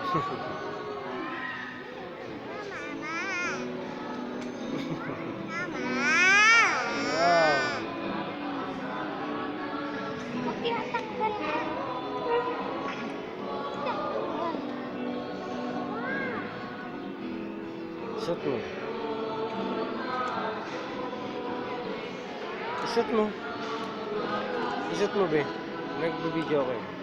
Isot mo. Isot mo. Isot mo, be. Nag-video ako eh.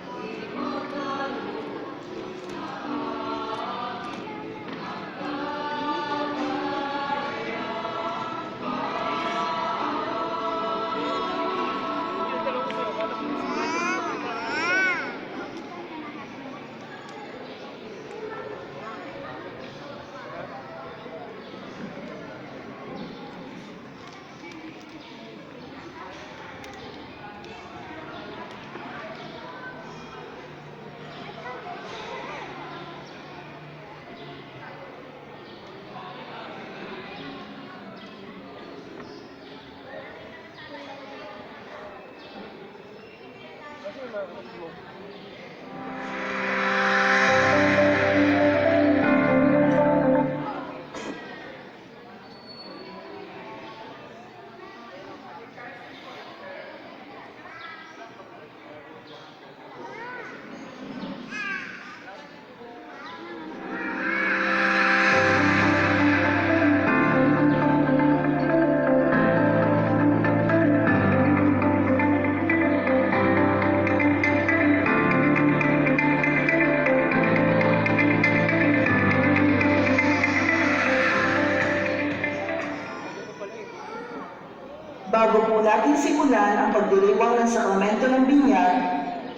Bago po natin simulan ang pagdiriwang ng sakramento ng binyag,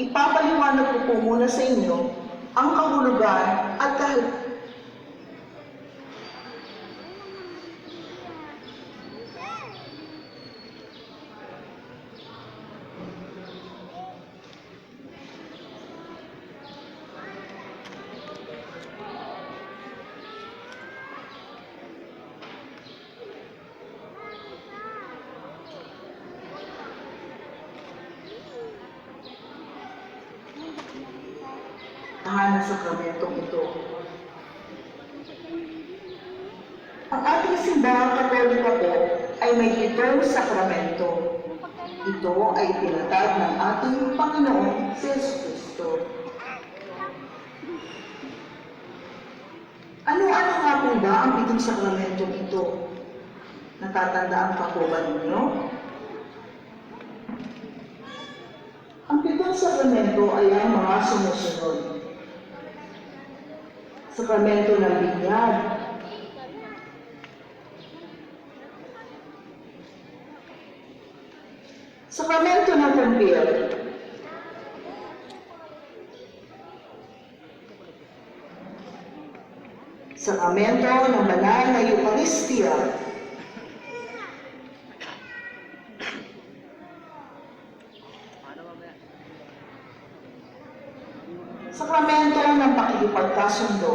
ipapaliwanag ko po muna sa inyo ang kahulugan at ng sakramentong ito. Ang ating simbahang Katolika po ay may 7 sakramento. Ito ay tinatag ng ating Panginoon si Jesucristo. Ano-ano nga po ba ang 7 sakramentong ito? Natatandaan pa po ba ninyo? Ang 7 sakramento ay ang mga sumusunod. Sakramento ng binyag, sakramento ng kumpir, sakramento ng banal na Eucharistia, sakramento ng pakikipagkasundo,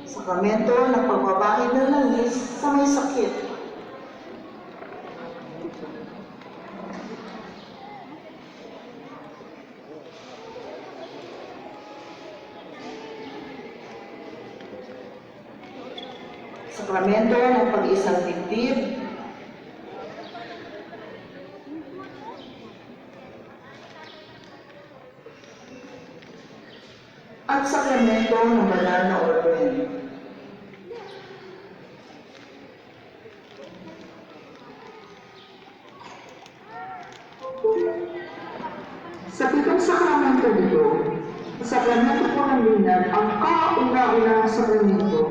sakramento ng pagbabahid ng langis sa may sakit, sakramento ng pag-isang dibdib, at sakramento ng banal na orden. Sa 7 sakramento dito, sakramento po ng binyag ang kauna-unahang sakramento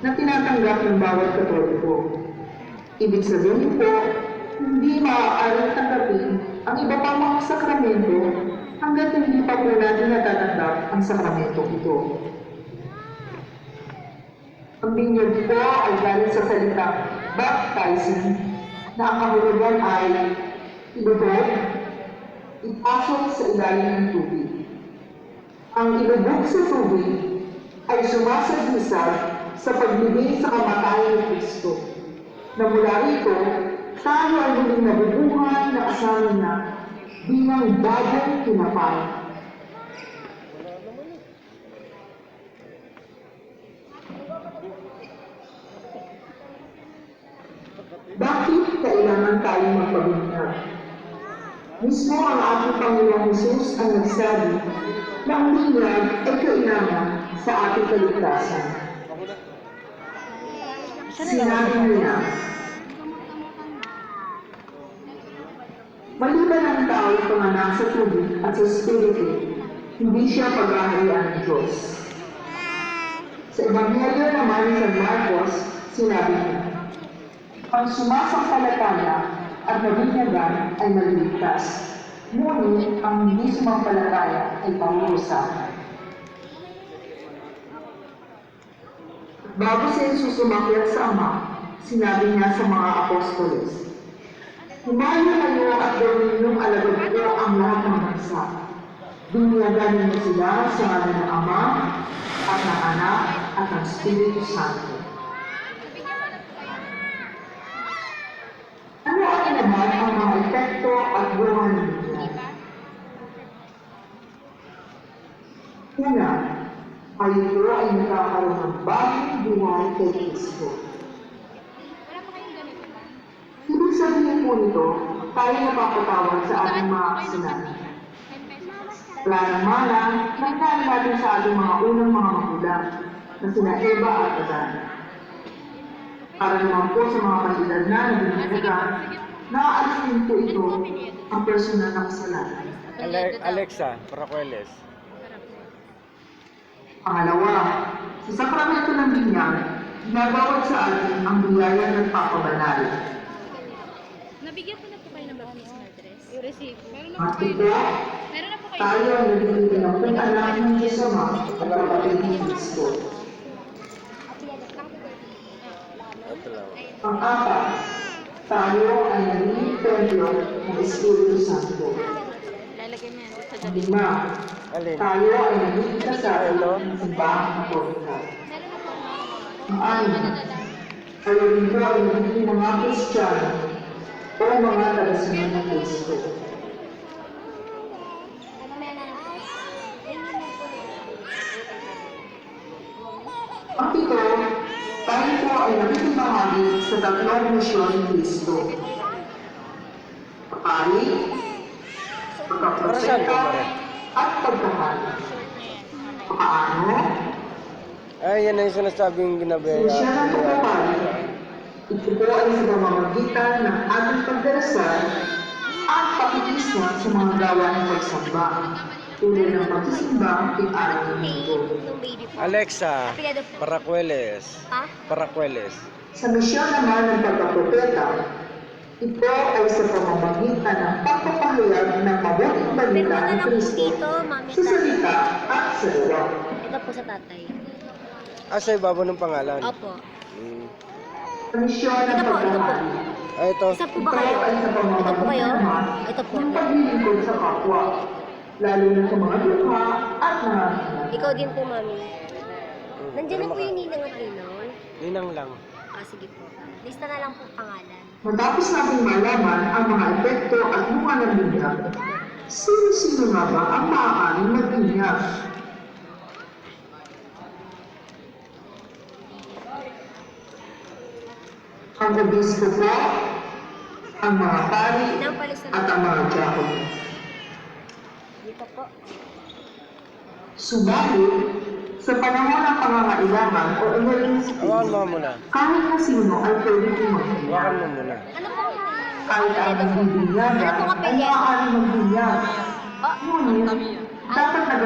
na tinatanggap ng bawat Katoliko. Ibig sabihin po, hindi maaaring tanggapin ang iba pang mga sakramento hanggat hindi pa po natin natatanggap ang sakramento ito. Ang binyag po ay galing sa salitang baptizing na ang kahulugan ay ilubog, ipasok sa ilalim ng tubig. Ang ilubog sa tubig ay sumasagisag sa paglibing sa kamatayan ni Kristo, na mula rito tayo ay muling nabubuhay na kasama niya bilang bagong kinapay. Bakit kailangan tayong magpabinyag? Mismo ang ating Panginoong Hesus ang nagsabi na ang binyag ay kailangan sa ating kaligtasan. Sinabi niya, maliban ang tao panganak sa tubig at sa Espiritu, hindi siya paghaharian ng Diyos. Sa Ebanghelyo naman ni San Marcos, sinabi niya, ang sumasampalataya at nabinyagan ay maliligtas, ngunit ang hindi sumampalataya ay parurusahan. Bago siya susumakyat sa Ama, sinabi niya sa mga apostoles, humayo kayo at gawin niyong alagad ko ang lahat ng bansa. Binyagan niyo sila sa ngalan ng Ama, at ng Anak, at ng Espiritu Santo. Ano naman ang mga epekto at bunga ng binyag? Una, kayo ay nakakaroon ng bagong buhay kay Kristo. Ibig sabihin po nito, tayo napapatawad sa ating mga kasalanan. Wala nang malang, nanggaling natin sa ating mga unang mga magulang na sina Eva at Adan. Para naman po sa mga kandidat na binibigyan, naaalis din po ito ang personal na kasalanan. Alexa, Paracueles. Pangalawa, sa sakramento ng binyag, ginagawad sa atin ang biyaya ng papabanal. Nabigyan po na po kayo ng baptismal dress? Yung resibo. At ito, Meron na po kayo. tayo ang nabibigyan ng pag-anak ng Diyos Ama at kapatid ni Kristo. Ito lang. Pang-apat, tayo ay naging templo ng Espiritu Santo. Lalagyan niya sa Ang gabi. lima, Alin? tayo ay naging kasal ng simbahang katolika. Ang anim, tayo rin po ay naging mga Kristiyano o mga tagasunod ng Kristo. Ang pito, tayo po ay naging bahagi sa tatlong misyon ni Kristo. Papari, pagkaproseka, at pagkahal. Paano? Ay, yan ang sinasabing ginabaya. Siya ng pagkapari, ito po ay sa pamamagitan ng ating pagdarasal at pakikisa sa mga gawa ng pagsamba, tulad ng pagsisimba ng araw ng mundo. Alexa, Paracueles. Ha? Paracueles. Sa misyon naman ng pagkapropeta, ito ay sa pamamagitan ng pagpapahayag ng mabuting balita ng Kristo sa salita at sa gawa. Ito po sa tatay. Sa ibabaw ng pangalan. Opo. Hmm. Sa misyon ng pagkahari, Ito. Isa po ba ito kayo? ay sa Ito po kayo? pamamagitan naman Ito po. ng paglilingkod sa kapwa, lalo na sa mga dukha at nangangalan. Ikaw din po, mami. Nandiyan na po yung ninang at ninong. Ninang lang. Sige po. Lista na lang po pangalan. Matapos nating malaman ang mga epekto at bunga ng binyag, sino-sino nga ba ang maaaring magbinyag? Ang obispo po, ang mga pari, Ilang palista at ang mga diakon. Dito po. Subalit, sa panahon ng pangangailangan o emergency Hawakan case, mo muna. kahit na sino ay pwede Hawakan magbinyag. mo muna. Ano po? Kahit ang nagbibinyagan Ano po ay kapilya? maaaring magbinyag. Oh, Ngunit, dapat na